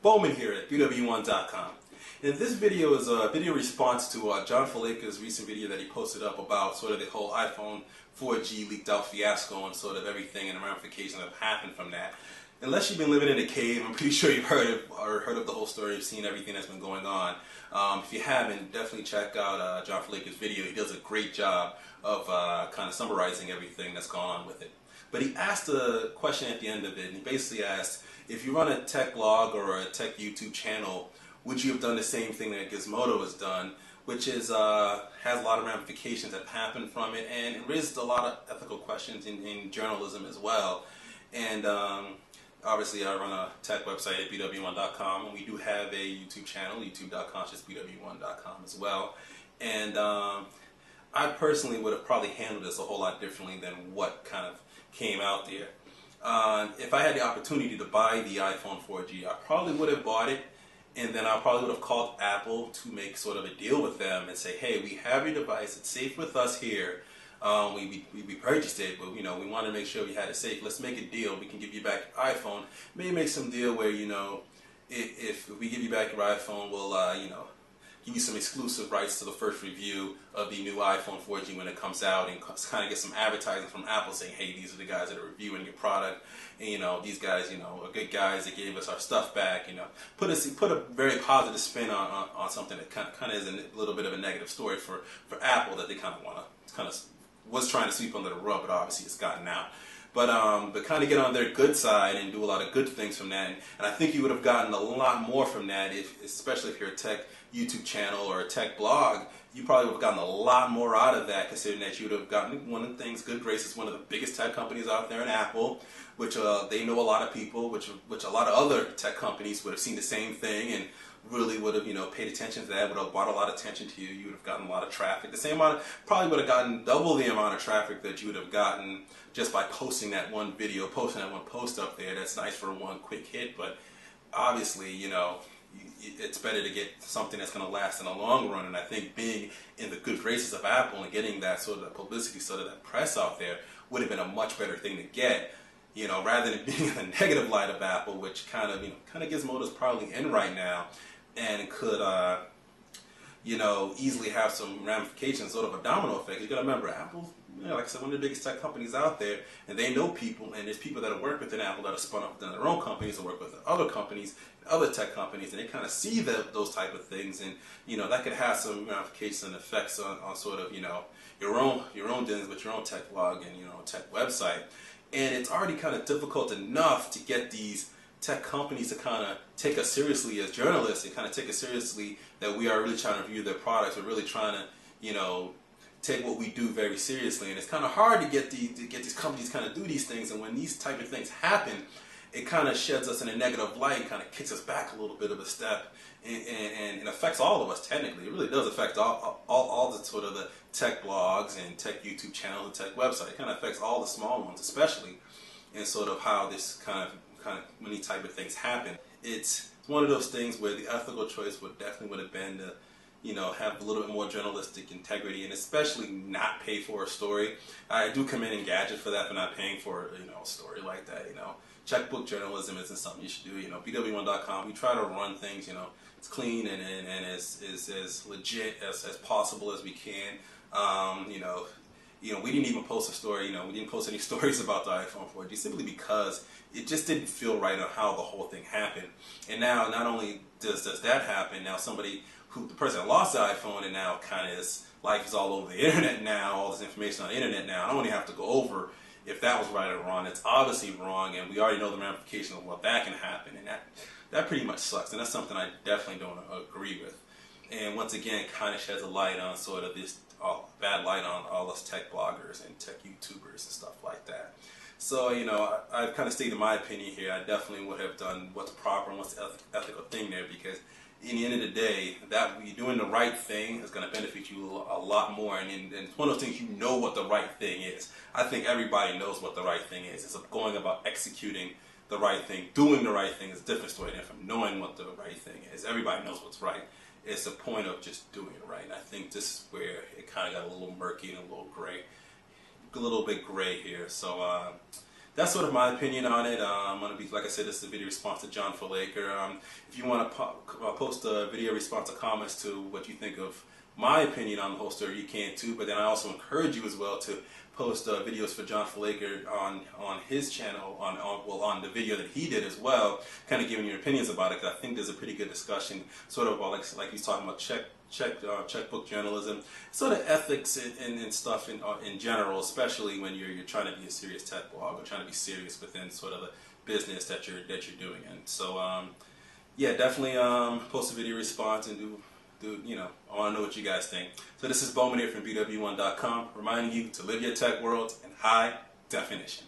BWOne here at BWOne.com. And this video is a video response to Jon4lakers' recent video that he posted up about sort of the whole iPhone 4G leaked out fiasco and sort of everything and the ramifications that have happened from that. Unless you've been living in a cave, I'm pretty sure you've heard of the whole story, you've seen everything that's been going on. If you haven't, definitely check out Jon4lakers' video. He does a great job of kind of summarizing everything that's gone on with it. But he asked a question at the end of it, and he basically asked, if you run a tech blog or a tech YouTube channel, would you have done the same thing that Gizmodo has done, which is has a lot of ramifications that have happened from it, and it raises a lot of ethical questions in journalism as well. And obviously I run a tech website at BWOne.com, and we do have a YouTube channel, youtube.com/BWOne.com as well. And I personally would have probably handled this a whole lot differently than what kind of came out there. If I had the opportunity to buy the iPhone 4G, I probably would have bought it, and then I probably would have called Apple to make sort of a deal with them and say, hey, we have your device, it's safe with us here. We purchased it, but we want to make sure we had it safe. Let's make a deal. We can give you back your iPhone. Maybe make some deal where if we give you back your iPhone, we'll give you some exclusive rights to the first review of the new iPhone 4G when it comes out, and kind of get some advertising from Apple saying, hey, these are the guys that are reviewing your product, and these guys are good guys that gave us our stuff back. Put a very positive spin on something that kind of is a little bit of a negative story for Apple that they kind of was trying to sweep under the rug, but obviously it's gotten out. But kind of get on their good side and do a lot of good things from that. And I think you would have gotten a lot more from that, especially if you're a tech YouTube channel or a tech blog. You probably would have gotten a lot more out of that, considering that you would have gotten one of the things. Good Grace is one of the biggest tech companies out there in Apple, which they know a lot of people, which a lot of other tech companies would have seen the same thing and really would have paid attention to that, would have brought a lot of attention to you. You would have gotten a lot of traffic. The same amount, probably would have gotten double the amount of traffic that you would have gotten just by posting that one video, posting that one post up there. That's nice for one quick hit, but obviously, it's better to get something that's going to last in the long run. And I think being in the good graces of Apple and getting that sort of publicity, sort of that press out there, would have been a much better thing to get. Rather than being in the negative light of Apple, which kind of Gizmodo's probably in right now, and could easily have some ramifications, sort of a domino effect. You got to remember, Apple, like I said, one of the biggest tech companies out there, and they know people, and there's people that have worked within Apple that have spun up within their own companies or work with other companies, other tech companies, and they kind of see those type of things, and that could have some ramifications and effects on sort of your own dealings with your own tech blog and tech website. And it's already kind of difficult enough to get these tech companies to kind of take us seriously as journalists and kind of take us seriously that we are really trying to review their products. We're really trying to, take what we do very seriously. And it's kind of hard to get these companies kind of do these things. And when these type of things happen, it kind of sheds us in a negative light, kind of kicks us back a little bit of a step, and it affects all of us technically. It really does affect all the sort of the tech blogs and tech YouTube channels and tech websites. It kind of affects all the small ones, especially in sort of how this kind of many type of things happen. It's one of those things where the ethical choice would have been to have a little bit more journalistic integrity, and especially not pay for a story. I do commend Engadget for that, for not paying for a story like that. Checkbook journalism isn't something you should do. BWOne.com, we try to run things, it's clean and as legit as possible as we can. We didn't even post a story, we didn't post any stories about the iPhone 4G simply because it just didn't feel right on how the whole thing happened. And now, not only does that happen, now the person that lost the iPhone, and now kind of life is all over the internet now, all this information on the internet now. I don't even have to go over if that was right or wrong. It's obviously wrong, and we already know the ramifications of what that can happen, and that pretty much sucks, and that's something I definitely don't agree with. And once again, kind of sheds a light on sort of this bad light on all us tech bloggers and tech YouTubers and stuff like that. So, I've kind of stated my opinion here. I definitely would have done what's proper and what's the ethical thing there, because in the end of the day, that you doing the right thing is going to benefit you a lot more. And it's one of those things, what the right thing is. I think everybody knows what the right thing is. It's going about executing the right thing. Doing the right thing is a different story than from knowing what the right thing is. Everybody knows what's right. It's the point of just doing it right. And I think this is where it kind of got a little murky and a little gray. A little bit gray here. So that's sort of my opinion on it. I'm going to be, like I said, this is a video response to Jon4lakers. If you want to post a video response or comments to what you think of my opinion on the whole story, you can too. But then I also encourage you as well to post videos for Jon4lakers on his channel, on the video that he did as well, kind of giving your opinions about it, because I think there's a pretty good discussion, sort of about like he's talking about checkbook journalism, sort of ethics and stuff in general, especially when you're trying to be a serious tech blog or trying to be serious within sort of the business that you're doing. And so yeah, definitely post a video response and do, you know, I want to know what you guys think. So this is BWOne here from BWOne.com, reminding you to live your tech world in high definition.